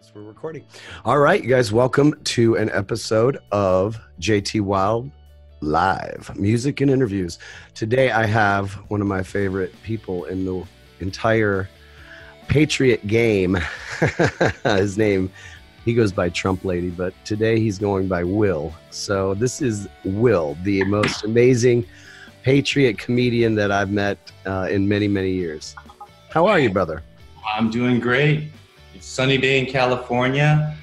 Yes, we're recording. All right, you guys, welcome to an episode of JT Wilde Live, music and interviews. Today I have one of my favorite people in the entire Patriot game. His name, he goes by Trump Lady, but today he's going by Will. So this is Will, the most amazing Patriot comedian that I've met in many, many years. How are you, brother? I'm doing great. It's a sunny day in California.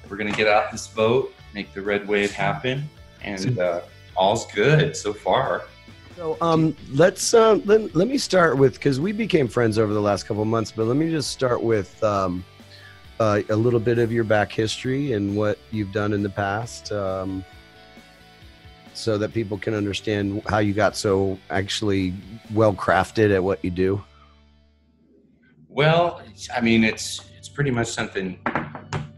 We're gonna get out this boat, make the red wave happen, and all's good so far. So let me start with, because we became friends over the last couple of months, but let me just start with a little bit of your back history and what you've done in the past, so that people can understand how you got so actually well crafted at what you do. Well, I mean, it's pretty much something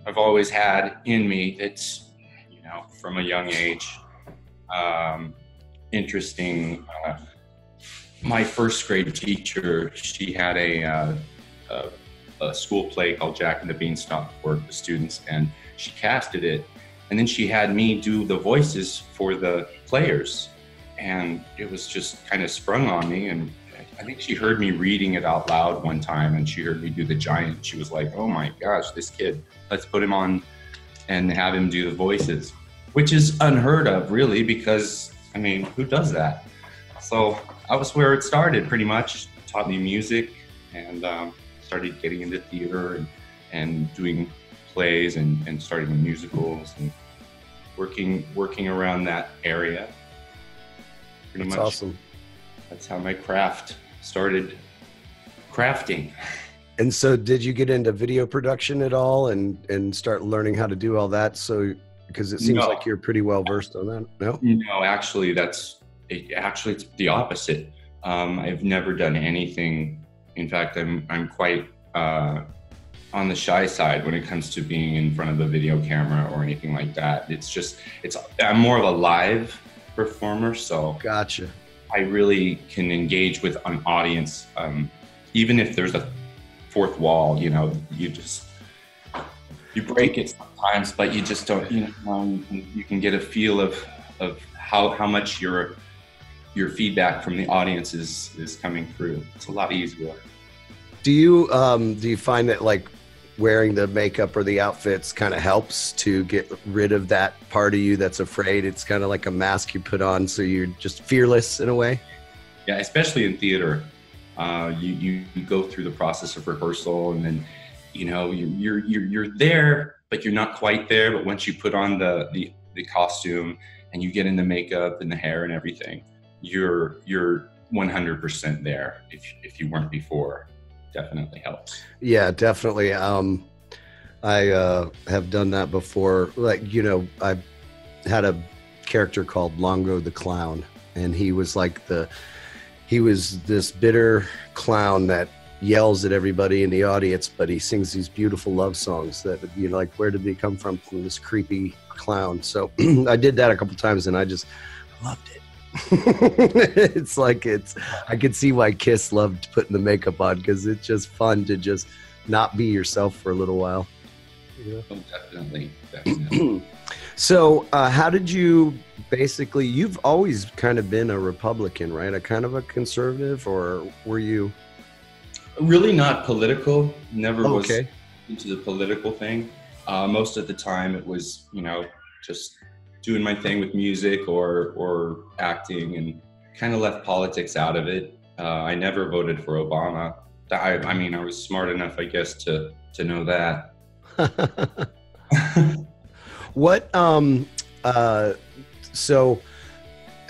I've always had in me. It's, you know, from a young age. Interesting. My first grade teacher, she had a school play called Jack and the Beanstalk for the students, and she casted it. And then she had me do the voices for the players. And it was just kind of sprung on me. And I think she heard me reading it out loud one time, and she heard me do the giant. She was like, oh my gosh, this kid, let's put him on and have him do the voices, which is unheard of, really, because, I mean, who does that? So that was where it started, pretty much. Taught me music, and started getting into theater and doing plays and starting musicals and working around that area. Pretty much. Awesome. That's how my craft started crafting. And so did you get into video production at all and start learning how to do all that? So, because it seems like you're pretty well versed on that. No? No, actually it's the opposite. I've never done anything. In fact, I'm quite on the shy side when it comes to being in front of a video camera or anything like that. I'm more of a live performer, so gotcha. I really can engage with an audience, even if there's a fourth wall. You know, you break it sometimes, but you just don't. You can get a feel of how much your feedback from the audience is coming through. It's a lot easier. Do you find that, like, wearing the makeup or the outfits kind of helps to get rid of that part of you that's afraid? It's kind of like a mask you put on, so you're just fearless in a way. Yeah, especially in theater, you go through the process of rehearsal, and then, you know, you're there, but you're not quite there. But once you put on the costume and you get in the makeup and the hair and everything, you're 100% there. If you weren't before. Definitely helps. Yeah, definitely. I have done that before. Like, you know, I had a character called Longo the Clown, and he was this bitter clown that yells at everybody in the audience, but he sings these beautiful love songs that, you know, like, where did they come from this creepy clown? So I did that a couple times, and I just loved it. I could see why Kiss loved putting the makeup on, because it's just fun to just not be yourself for a little while. Yeah. Oh, definitely. So how did you, basically, you've always kind of been a Republican, right? A kind of a conservative, or were you? Really not political. Never was into the political thing. Most of the time it was, you know, just doing my thing with music or acting, and kind of left politics out of it. I never voted for Obama. I mean, I was smart enough, I guess, to know that. What, so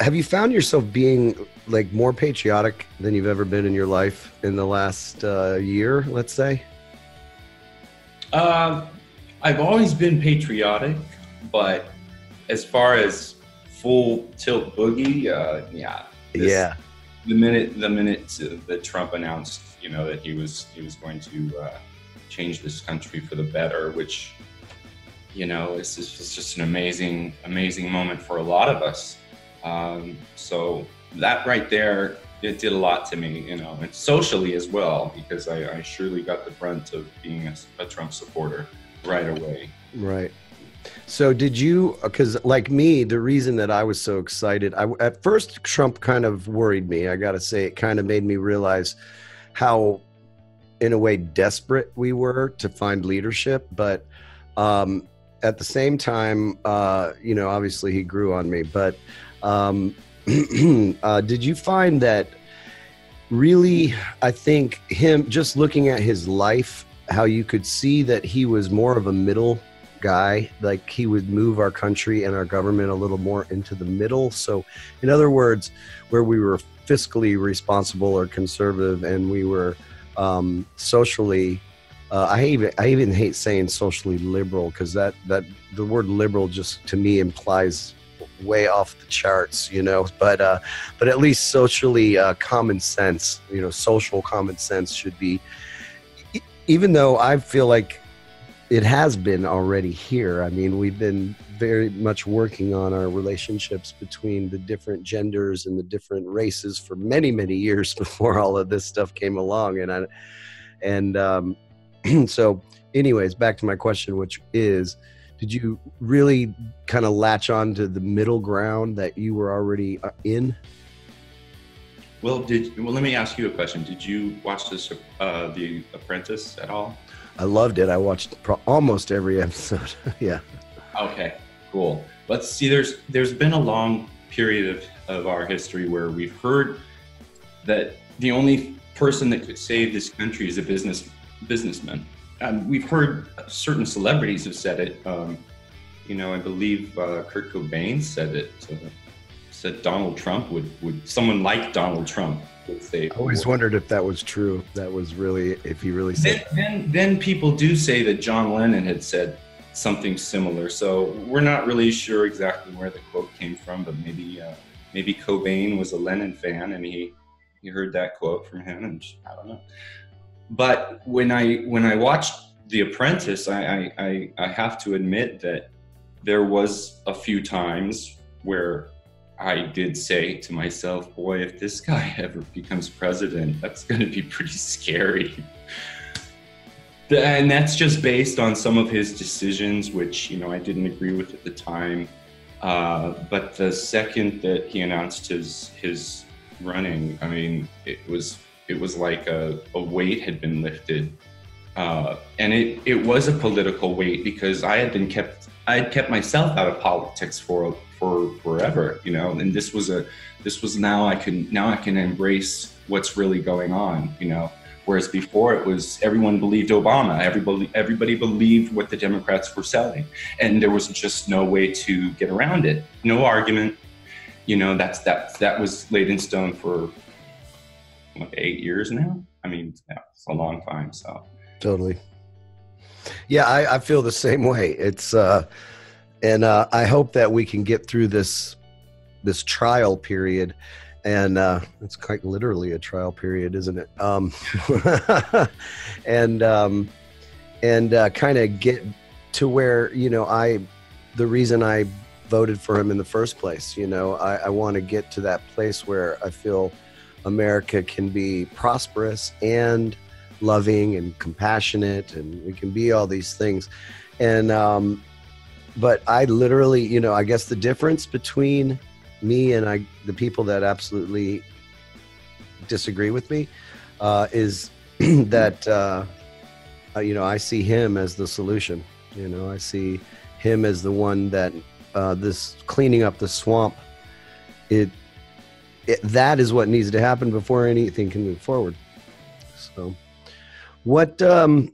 have you found yourself being, like, more patriotic than you've ever been in your life in the last year, let's say? I've always been patriotic, but as far as full tilt boogie, yeah. The minute that Trump announced, you know, that he was going to change this country for the better, which, you know, it's just an amazing moment for a lot of us. So that right there, it did a lot to me, you know, and socially as well, because I surely got the brunt of being a Trump supporter. right away. Right. So did you, because like me, the reason that I was so excited, at first Trump kind of worried me. I got to say, it kind of made me realize how, in a way, desperate we were to find leadership. But at the same time, obviously he grew on me. But did you find that really, I think him, just looking at his life, how you could see that he was more of a middle guy, like he would move our country and our government a little more into the middle. So in other words, where we were fiscally responsible or conservative, and we were socially, I even hate saying socially liberal, because that the word liberal just to me implies way off the charts, but at least socially common sense, social common sense should be, even though I feel like it has been already here. I mean, we've been very much working on our relationships between the different genders and the different races for many, many years before all of this stuff came along. So anyways, back to my question, which is, did you really kind of latch on to the middle ground that you were already in? Well, let me ask you a question. Did you watch The Apprentice at all? I loved it. I watched almost every episode. Yeah. Okay, cool. Let's see, there's been a long period of our history where we've heard that the only person that could save this country is a businessman. We've heard certain celebrities have said it. I believe Kurt Cobain said it. Said Donald Trump would someone like Donald Trump would say. I always wondered if that was true. If he really said. Then people do say that John Lennon had said something similar. So we're not really sure exactly where the quote came from, but maybe Cobain was a Lennon fan and he heard that quote from him, and I don't know. But when I watched The Apprentice, I have to admit that there was a few times where I did say to myself, boy, if this guy ever becomes president, that's going to be pretty scary. And that's just based on some of his decisions, which, I didn't agree with at the time. But the second that he announced his running, I mean, it was like a weight had been lifted. And it was a political weight, because I had kept myself out of politics for forever, and this was now I can embrace what's really going on, whereas before it was everyone believed Obama, everybody believed what the Democrats were selling, and there was just no way to get around it, no argument, that was laid in stone for 8 years now. I mean, yeah, it's a long time. So totally. Yeah, I feel the same way. It's and I hope that we can get through this trial period, and it's quite literally a trial period, isn't it? And kind of get to where the reason I voted for him in the first place. I want to get to that place where I feel America can be prosperous and loving and compassionate, and we can be all these things. And but I literally, I guess the difference between me and the people that absolutely disagree with me is that I see him as the solution. I see him as the one that this cleaning up the swamp, that is what needs to happen before anything can move forward. So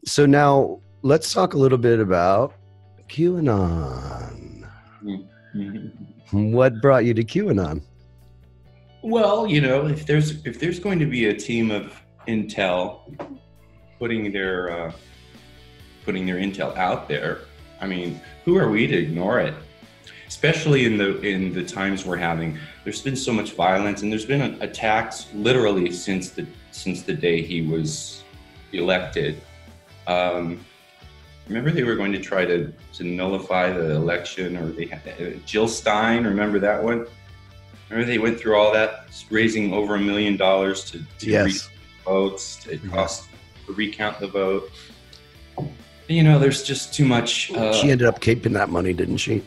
so now let's talk a little bit about QAnon. Mm-hmm. What brought you to QAnon? Well, if there's going to be a team of intel putting their intel out there, I mean, who are we to ignore it? Especially in the times we're having. There's been so much violence, and there's been attacks literally since the day he was elected. Remember they were going to try to nullify the election, or they had Jill Stein. Remember that one? Remember they went through all that, raising over $1 million to yes. votes. It cost to recount the vote. there's just too much. She ended up keeping that money, didn't she?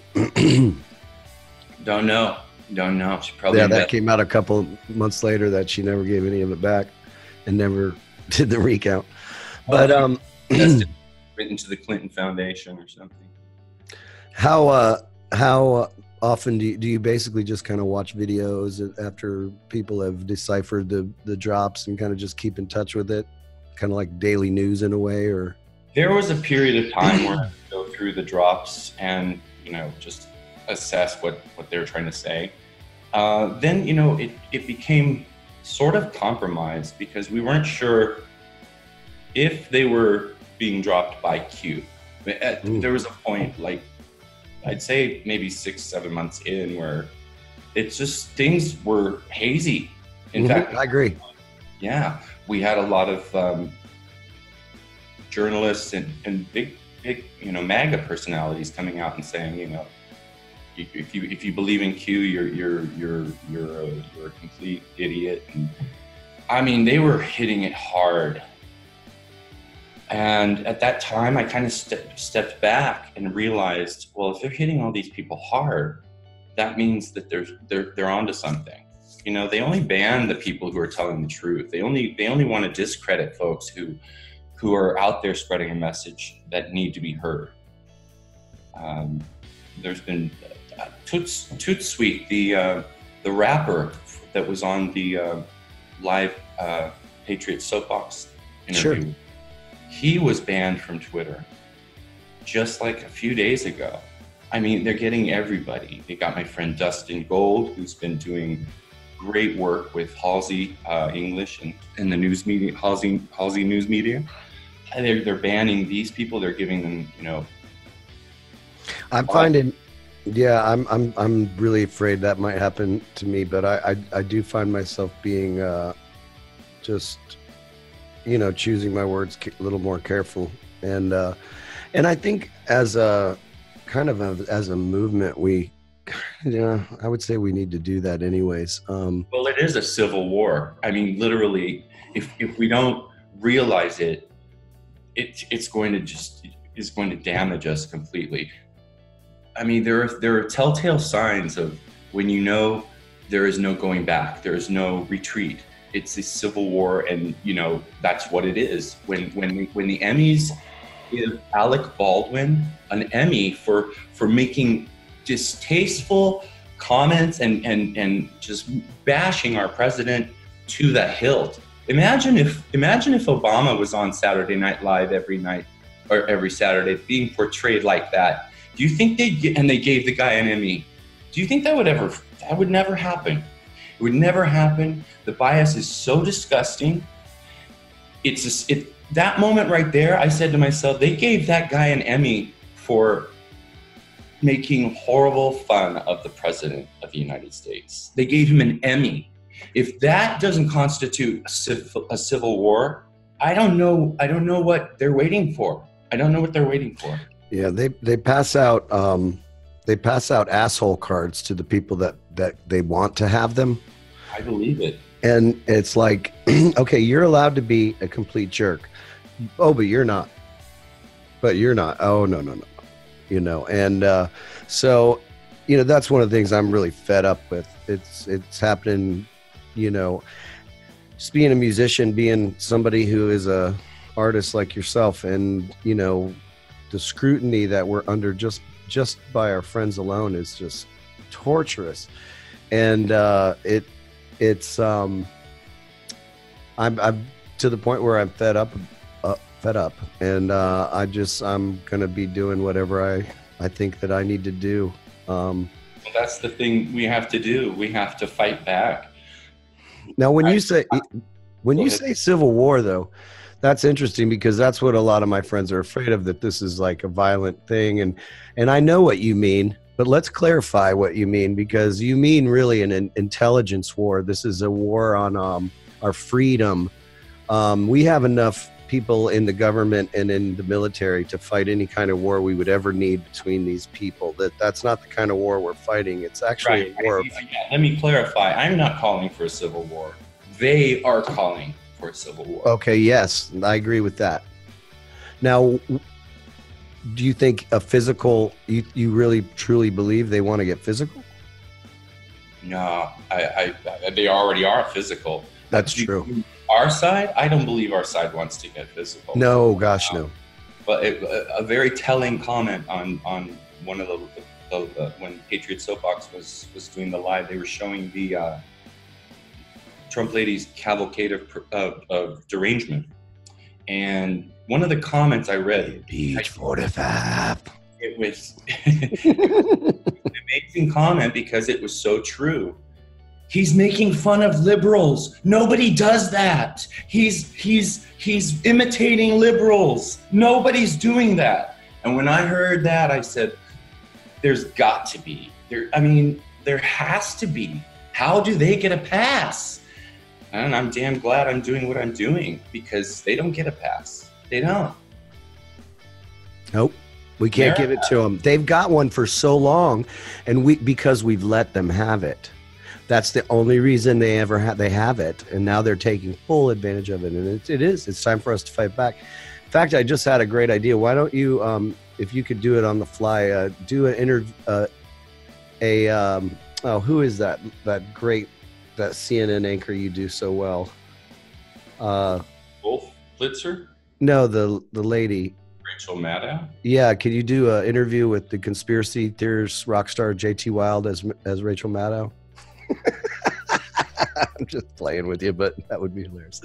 Don't know. She probably that came out a couple months later that she never gave any of it back and never did the recount. But went into the Clinton Foundation or something. How often do you basically just kind of watch videos after people have deciphered the drops and kind of just keep in touch with it, kind of like daily news in a way? Or there was a period of time where I would go through the drops and just assess what they're trying to say. Then it became sort of compromised because we weren't sure if they were being dropped by Q. There was a point, like I'd say maybe 6-7 months in, where it's just things were hazy. In fact, I agree. Yeah, we had a lot of journalists and big MAGA personalities coming out and saying, if you believe in Q, you're a complete idiot. And I mean, they were hitting it hard. And at that time, I kind of stepped back and realized, well, if they're hitting all these people hard, that means that they're onto something. They only ban the people who are telling the truth. They only want to discredit folks who are out there spreading a message that need to be heard. There's been Toot Sweet, the rapper that was on the live Patriot Soapbox interview. Sure. He was banned from Twitter just like a few days ago. I mean, they're getting everybody. They got my friend Dustin Gold, who's been doing great work with Halsey English and the news media, Halsey News Media. And they're banning these people. They're giving them, I'm finding, yeah, I'm really afraid that might happen to me, but I do find myself being just, choosing my words a little more careful. And I think as a kind of as a movement, I would say we need to do that anyways. Well, it is a civil war. I mean, literally, if we don't realize it, it's going to damage us completely. I mean, there are telltale signs of when there is no going back, there is no retreat. It's a civil war, and that's what it is. When the Emmys give Alec Baldwin an Emmy for making distasteful comments and just bashing our president to the hilt. Imagine if Obama was on Saturday Night Live every night or every Saturday being portrayed like that. Do you think they gave the guy an Emmy? Do you think that would never happen? It would never happen. The bias is so disgusting. That moment right there, I said to myself, they gave that guy an Emmy for making horrible fun of the president of the United States. They gave him an Emmy. If that doesn't constitute a civil war, I don't know what they're waiting for. I don't know what they're waiting for. Yeah, they pass out asshole cards to the people that they want to have them. I believe it. And it's like, okay, you're allowed to be a complete jerk. Oh, but you're not. But you're not. Oh, no. And so, that's one of the things I'm really fed up with. It's happening, just being a musician, being somebody who is a artist like yourself, and, the scrutiny that we're under just by our friends alone is just torturous. And it's I'm to the point where I'm fed up, and I'm gonna be doing whatever I think that I need to do. Well, that's the thing we have to do. We have to fight back. Now, when you say civil war, though, that's interesting, because that's what a lot of my friends are afraid of, that this is like a violent thing. And I know what you mean, but let's clarify what you mean, because you mean really an intelligence war. This is a war on our freedom. We have enough people in the government and in the military to fight any kind of war we would ever need between these people. That's not the kind of war we're fighting. It's actually a war. Let me clarify. I'm not calling for a civil war. They are calling for a civil war. Okay, yes, I agree with that. Now, do you think a physical, you really truly believe they want to get physical? No, they already are physical. That's true. Our side, I don't believe our side wants to get physical. No, gosh, no. But a very telling comment on one of the when Patriot Soapbox was doing the live, they were showing the Trump lady's cavalcade of derangement, and one of the comments I read, Beach 45. It was an amazing comment because it was so true. He's making fun of liberals. Nobody does that. He's imitating liberals. Nobody's doing that. And when I heard that, I said, there's got to be. There has to be. How do they get a pass? And I'm damn glad I'm doing what I'm doing, because they don't get a pass. They don't. Nope. We can't give it to them. They've got one for so long, and because we've let them have it. That's the only reason they have it, and now they're taking full advantage of it. And it's time for us to fight back. In fact, I just had a great idea. Why don't you, if you could do it on the fly, do an interview? Who is that CNN anchor you do so well? Wolf Blitzer? No, the lady. Rachel Maddow? Yeah, can you do an interview with the conspiracy theorist rock star JT Wilde as Rachel Maddow? I'm just playing with you, but that would be hilarious.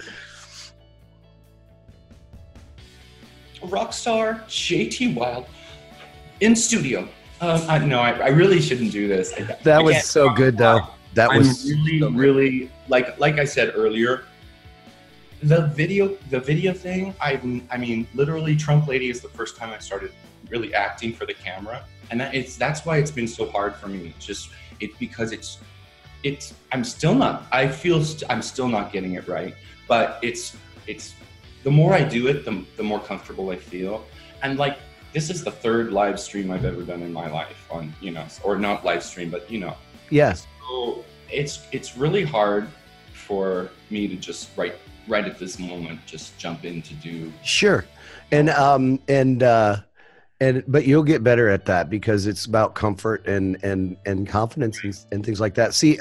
Rockstar JT Wilde in studio. I really shouldn't do this. That was so good, though. That was really like I said earlier. The video thing. I mean, literally, Trump lady is the first time I started really acting for the camera, and that's why it's been so hard for me. It's because I'm still not getting it right, but it's the more I do it, the more comfortable I feel. And like, this is the third live stream I've ever done in my life on, or not live stream, but Yes. So it's really hard for me to just right at this moment just jump in to do. Sure. But you'll get better at that, because it's about comfort and confidence and things like that. See,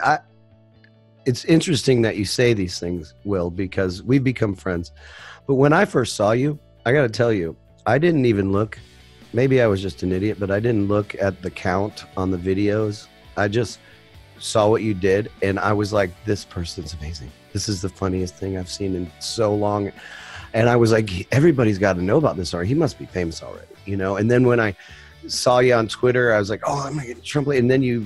it's interesting that you say these things, Will, because we've become friends. But when I first saw you, I got to tell you, I didn't even look. Maybe I was just an idiot, but I didn't look at the count on the videos. I just saw what you did, and I was like, this person's amazing. This is the funniest thing I've seen in so long. And I was like, everybody's got to know about this, or he must be famous already, And then when I saw you on Twitter, I was like, oh, I'm going to get Trump. And then you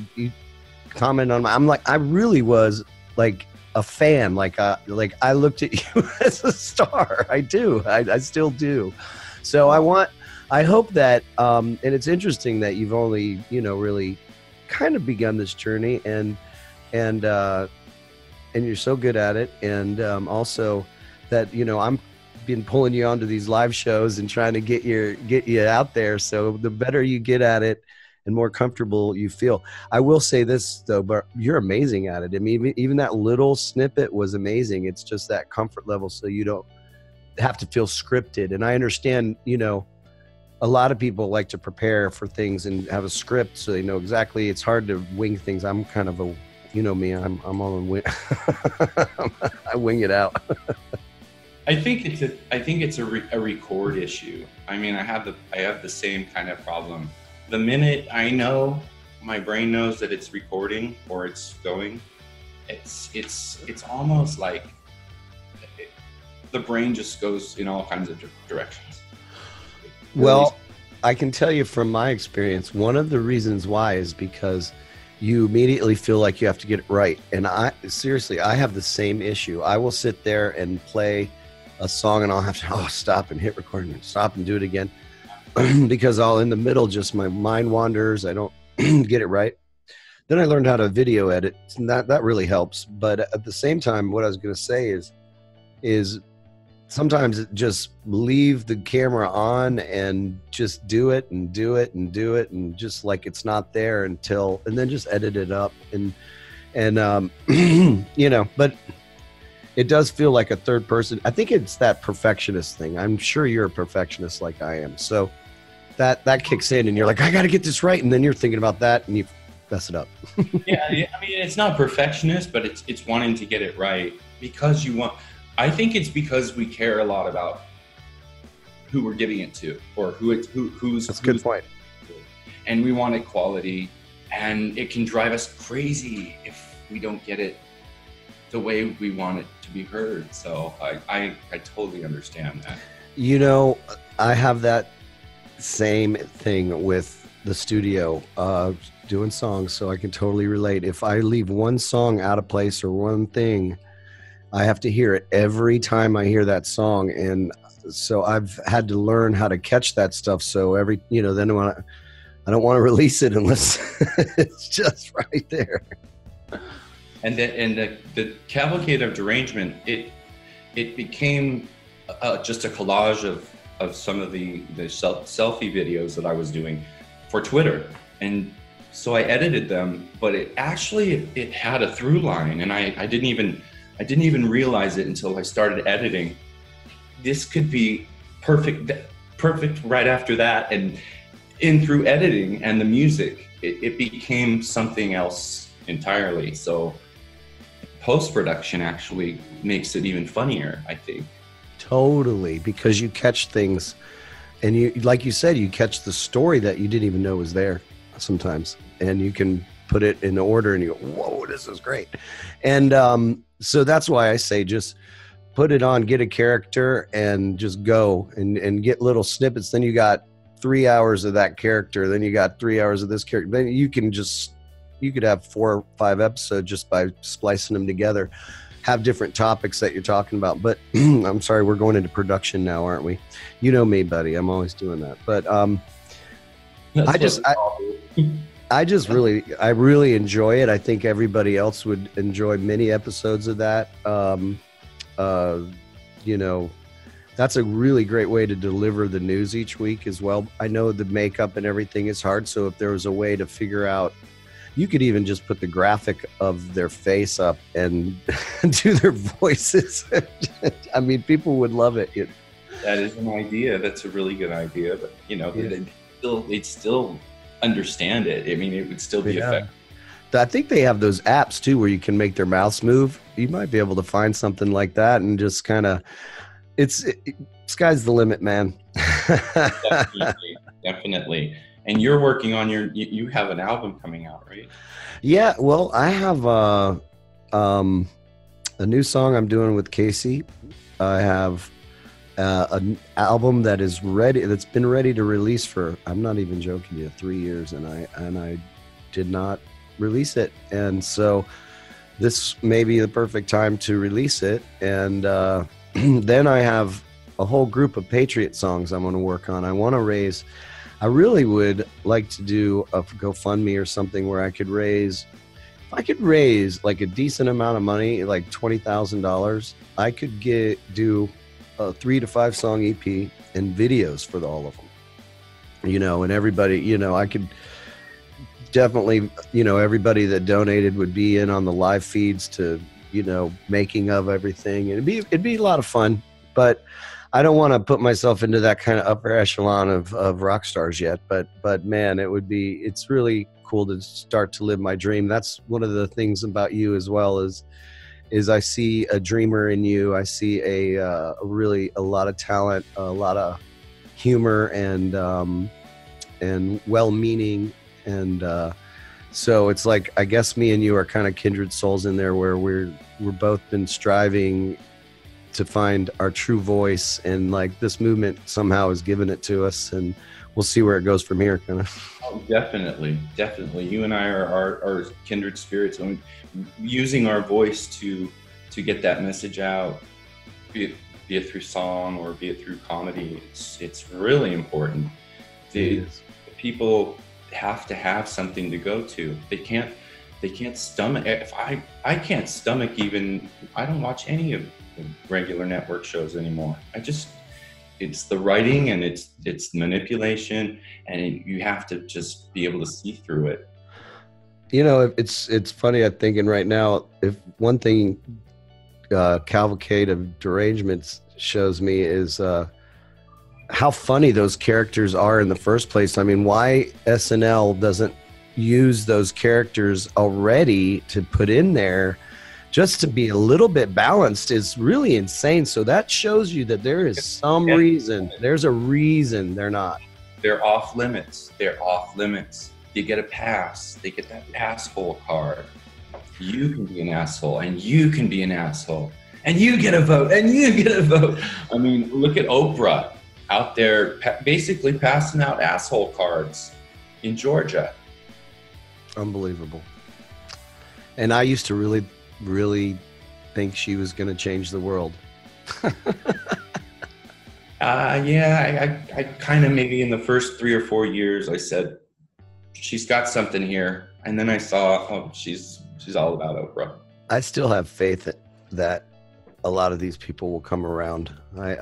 comment on I'm like, I really was like a fan. Like I looked at you as a star. I do. I still do. So I hope that, and it's interesting that you've only, really kind of begun this journey, and you're so good at it. And also that, I'm been pulling you onto these live shows and trying to get you out there. So the better you get at it and more comfortable you feel. I will say this though, but you're amazing at it. I mean, even that little snippet was amazing. It's just that comfort level, so you don't have to feel scripted. And I understand, a lot of people like to prepare for things and have a script so they know exactly. It's hard to wing things. I'm kind of a, me, I'm all in wing. I wing it out. I think it's a record issue. I mean, I have the same kind of problem. The minute I know, my brain knows that it's recording or it's going, it's almost like the brain just goes in all kinds of directions. Well, I can tell you from my experience, one of the reasons why is because you immediately feel like you have to get it right. And I have the same issue. I will sit there and play a song and I'll have to stop and hit record and stop and do it again because I'll in the middle, just my mind wanders. I don't get it right. Then I learned how to video edit, and that really helps. But at the same time, what I was going to say is sometimes just leave the camera on and just do it and do it and do it and just like it's not there and then just edit it up and but it does feel like a third person. I think it's that perfectionist thing. I'm sure you're a perfectionist like I am. So that kicks in and you're like, I got to get this right. And then you're thinking about that and you mess it up. Yeah. I mean, it's not perfectionist, but it's wanting to get it right because I think it's because we care a lot about who we're giving it to or who's. That's a good point. And we want equality, and it can drive us crazy if we don't get it the way we want it to be heard. So I totally understand that. You know, I have that same thing with the studio, doing songs, so I can totally relate. If I leave one song out of place or one thing, I have to hear it every time I hear that song. And so I've had to learn how to catch that stuff. So then when I don't want to release it unless it's just right there. And the Cavalcade of Derangement, it became just a collage of some of the selfie videos that I was doing for Twitter. And so I edited them, but it had a through line, and I didn't even realize it until I started editing. This could be perfect right after that. And through editing and the music, it became something else entirely. So post-production actually makes it even funnier, I think. Totally, because you catch things, and you, like you said, you catch the story that you didn't even know was there sometimes, and you can put it in order and you go, whoa, this is great. And so that's why I say just put it on, get a character and just go and get little snippets. Then you got 3 hours of that character, then you got 3 hours of this character. Then you could have 4 or 5 episodes just by splicing them together, have different topics that you're talking about. But I'm sorry, we're going into production now, aren't we? You know me, buddy, I'm always doing that. But I really enjoy it. I think everybody else would enjoy many episodes of that. That's a really great way to deliver the news each week as well. I know the makeup and everything is hard, so if there was a way to figure out, you could even just put the graphic of their face up and do their voices. I mean, people would love it. That is an idea. That's a really good idea. But they'd still understand it. I mean, it would still be effective. I think they have those apps too where you can make their mouths move. You might be able to find something like that and just kind of, sky's the limit, man. Definitely. And you're working on you have an album coming out, right? Yeah, well, I have a new song I'm doing with Casey. I have an album that is ready, that's been ready to release for, I'm not even joking you, 3 years, and I did not release it. And so this may be the perfect time to release it. And then I have a whole group of Patriot songs I'm going to work on. I really would like to do a GoFundMe or something where I could raise like a decent amount of money, like $20,000. I could do a 3 to 5 song EP and videos for all of them, and everybody, I could definitely, everybody that donated would be in on the live feeds to, making of everything. And it'd be a lot of fun, but I don't want to put myself into that kind of upper echelon of rock stars yet, but man, it's really cool to start to live my dream. That's one of the things about you as well, is I see a dreamer in you. I see a lot of talent, a lot of humor and well-meaning. And so it's like, I guess me and you are kind of kindred souls in there, where we're both been striving to find our true voice, and like this movement somehow has given it to us, and we'll see where it goes from here. Kind of. Oh, definitely. You and I are kindred spirits. I mean, using our voice to get that message out, be it through song or be it through comedy. It's really important. The people have to have something to go to. They can't stomach. If I can't stomach even. I don't watch any of the regular network shows anymore. It's the writing and it's manipulation, and you have to just be able to see through it. It's funny. I'm thinking right now, if one thing Cavalcade of Derangements shows me is how funny those characters are in the first place. I mean, why SNL doesn't use those characters already to put in there just to be a little bit balanced is really insane. So that shows you that there is some reason. There's a reason they're not. They're off limits. They're off limits. You get a pass. They get that asshole card. You can be an asshole, and you can be an asshole, and you get a vote, and you get a vote. I mean, look at Oprah out there basically passing out asshole cards in Georgia. Unbelievable. And I used to really, really think she was going to change the world. Yeah, I kind of maybe in the first 3 or 4 years, I said, she's got something here. And then I saw, oh, she's all about Oprah. I still have faith that a lot of these people will come around. Well,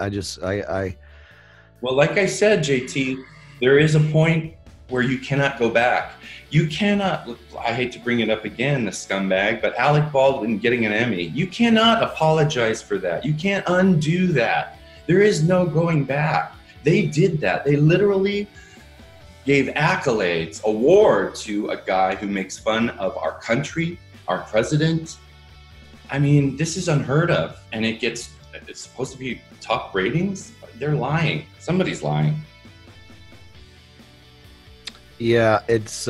like I said, JT, there is a point where you cannot go back. You cannot, I hate to bring it up again, the scumbag, but Alec Baldwin getting an Emmy, you cannot apologize for that. You can't undo that. There is no going back. They did that. They literally gave accolades, award to a guy who makes fun of our country, our president. I mean, this is unheard of. And it's supposed to be top ratings. They're lying. Somebody's lying. Yeah, it's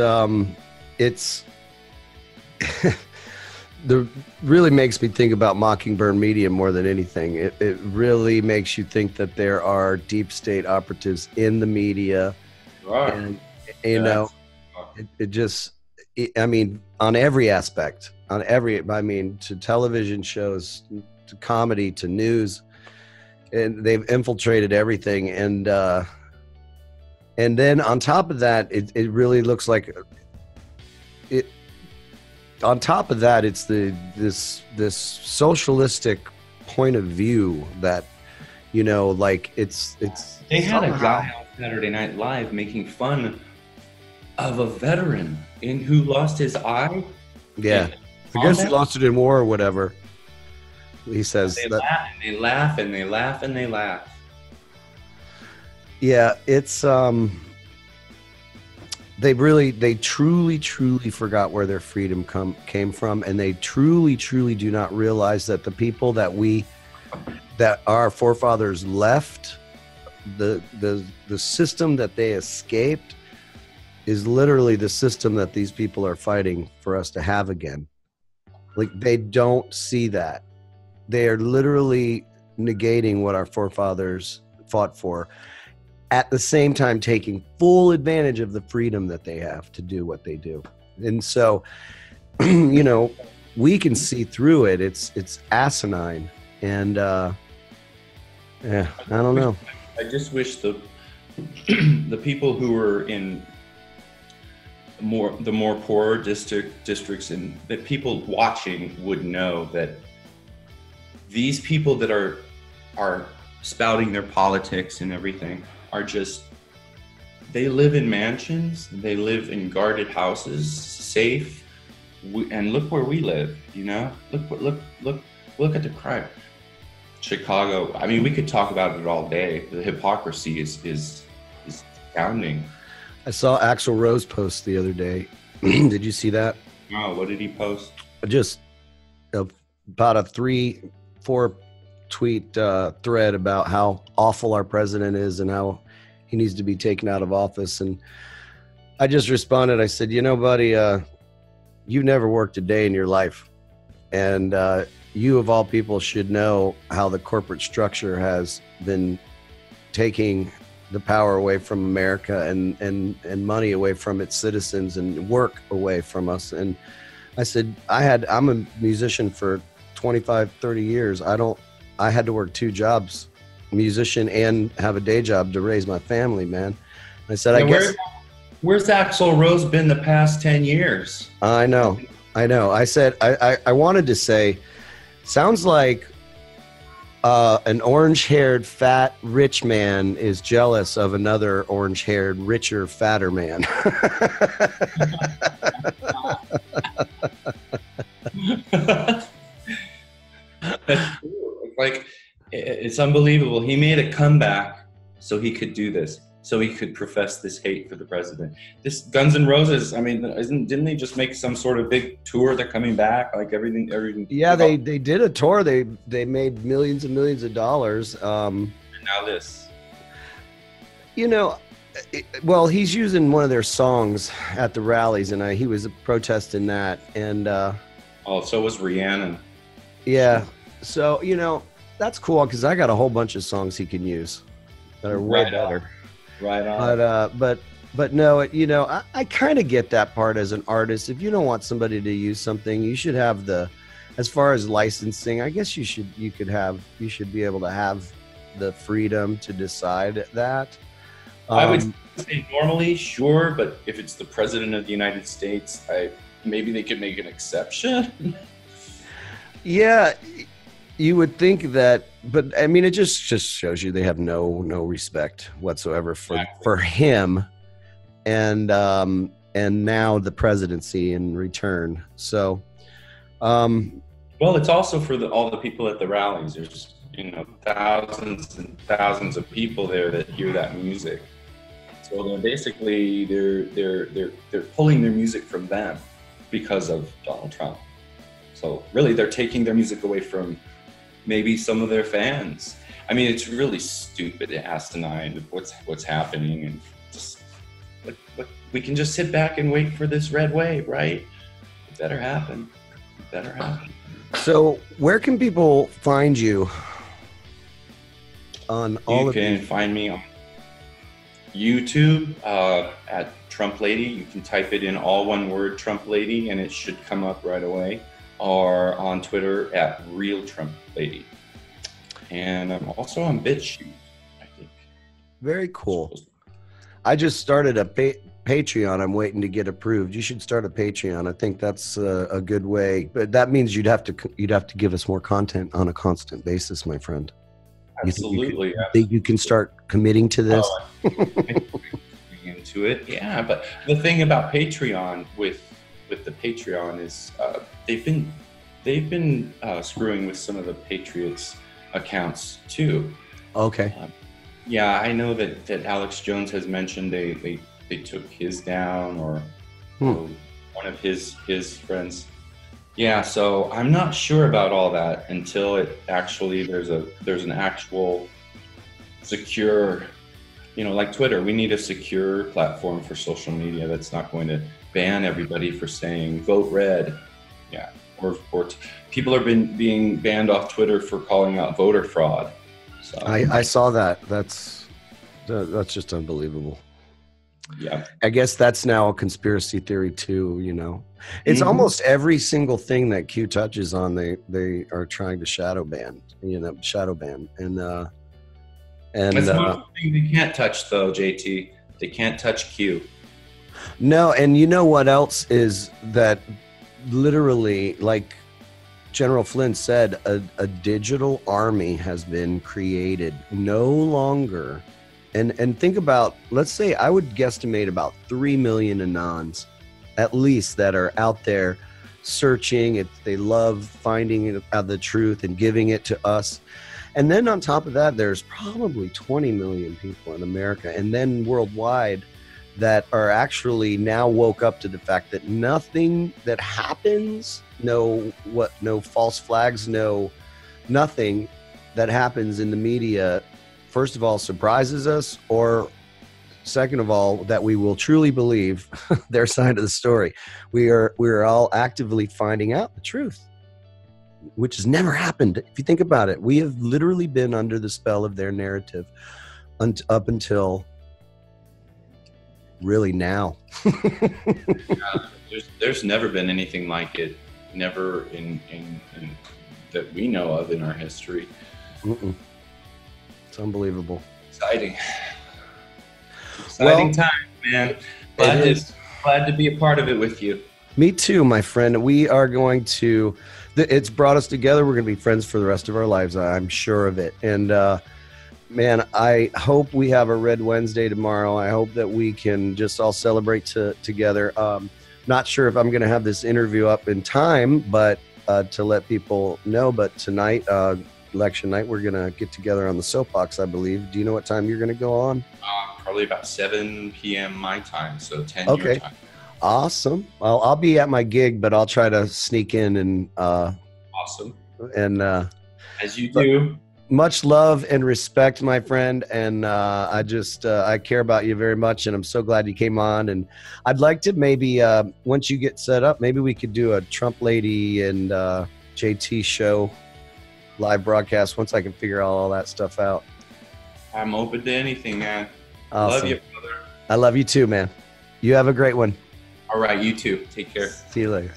really makes me think about Mockingbird Media more than anything. It really makes you think that there are deep state operatives in the media. Right. And, you know, I mean, on every aspect, to television shows, to comedy, to news, and they've infiltrated everything. And then on top of that, it really looks like it. On top of that, it's this socialistic point of view that, you know, like it's. They had a guy on Saturday Night Live making fun of a veteran who lost his eye. Yeah, I guess he lost it in war or whatever. He says they laugh and they laugh and they laugh and they laugh. Yeah, it's they truly forgot where their freedom came from, and they truly do not realize that the people that our forefathers left, the system that they escaped is literally the system that these people are fighting for us to have again. Like, they don't see that. They are literally negating what our forefathers fought for, at the same time taking full advantage of the freedom that they have to do what they do. And so, you know, we can see through it. It's asinine. And yeah, I don't know. I just wish the people who were in the more poorer districts, and that people watching would know that these people that are spouting their politics and everything are just, they live in mansions, they live in guarded houses, safe, and look where we live, you know? Look at the crime. Chicago, I mean, we could talk about it all day. The hypocrisy is astounding. I saw Axl Rose post the other day. Did you see that? Oh, what did he post? Just about a 3-4 tweet thread about how awful our president is and how he needs to be taken out of office. And I just responded. I said, you know, buddy, you've never worked a day in your life. And you, of all people, should know how the corporate structure has been taking the power away from America and money away from its citizens and work away from us. And I said, I'm a musician for 25, 30 years. I had to work 2 jobs, musician and have a day job to raise my family, man. I said, I guess. Where's Axl Rose been the past 10 years? I know. I said, I wanted to say, sounds like an orange-haired, fat, rich man is jealous of another orange-haired, richer, fatter man. That's true. Like, it's unbelievable. He made a comeback so he could do this, so he could profess this hate for the president. This Guns N' Roses, I mean, didn't they just make some sort of big tour? They're coming back, like everything. Yeah, they did a tour. They made millions and millions of dollars. And now this. You know, well, he's using one of their songs at the rallies, and he was protesting that. And oh, so was Rihanna. Yeah, so you know that's cool because I got a whole bunch of songs he can use that are way better. Right on. But no, you know, I kind of get that part as an artist. If you don't want somebody to use something, you should have as far as licensing, I guess you should be able to have the freedom to decide that. I would say normally, sure, but if it's the president of the United States, maybe they could make an exception. Yeah, you would think that, but I mean, it just shows you they have no respect whatsoever for him, and now the presidency in return. So, well, it's also for all the people at the rallies. There's thousands and thousands of people there that hear that music. So they're basically they're pulling their music from them because of Donald Trump. So really, they're taking their music away from maybe some of their fans. I mean, it's really stupid, asinine what's happening, and just we can just sit back and wait for this red wave, right? It better happen. It better happen. So, where can people find you on all of these? You can find me on YouTube at Trump Lady. You can type it in all one word, Trump Lady, and it should come up right away. Or on Twitter at Real Trump Lady. And I'm also on BitChute, I think. Very cool. I just started a Patreon. I'm waiting to get approved. You should start a Patreon. I think that's a good way. But that means you'd have to give us more content on a constant basis, my friend. Absolutely. You think you can start committing to this? Into it, yeah. But the thing about Patreon with the Patreon is they've been screwing with some of the Patriots accounts too. Okay. Yeah, I know that Alex Jones has mentioned they took his down, or one of his friends. Yeah, so I'm not sure about all that until it actually there's an actual secure, like Twitter. We need a secure platform for social media that's not going to ban everybody for saying vote red. Yeah, or people are being banned off Twitter for calling out voter fraud. So I saw that. That's just unbelievable. Yeah, I guess that's now a conspiracy theory too. It's almost every single thing that Q touches on. They are trying to shadow ban. And that's one thing they can't touch though, JT. They can't touch Q. No, and you know what else is that literally, like General Flynn said, a digital army has been created. No longer, and think about, let's say I would guesstimate about 3 million Anons, at least, that are out there searching. They love finding out the truth and giving it to us. And then on top of that, there's probably 20 million people in America, and then worldwide, that are actually now woke up to the fact that nothing that happens, no false flags, nothing that happens in the media, first of all, surprises us, or second of all, that we will truly believe their side of the story. We're all actively finding out the truth, which has never happened. If you think about it, we have literally been under the spell of their narrative up until really now. There's never been anything like it, never in that we know of in our history. It's unbelievable. Exciting time, man. Glad to be a part of it with you. Me too, my friend. We are going to, it's brought us together. We're going to be friends for the rest of our lives. I'm sure of it. And man, I hope we have a Red Wednesday tomorrow. I hope that we can just all celebrate together. Not sure if I'm going to have this interview up in time, but to let people know. But tonight, election night, we're gonna get together on the soapbox, I believe. Do you know what time you're gonna go on? Probably about 7 p.m. my time, so 10 your Okay, time. awesome. Well, I'll be at my gig, but I'll try to sneak in and Awesome. As you do. Much love and respect, my friend, and I care about you very much, and I'm so glad you came on. And I'd like to maybe once you get set up, maybe we could do a Trump Lady and JT show live broadcast once I can figure all that stuff out. I'm open to anything, man. Awesome. Love you, brother. I love you too, man. You have a great one. All right, you too. Take care. See you later.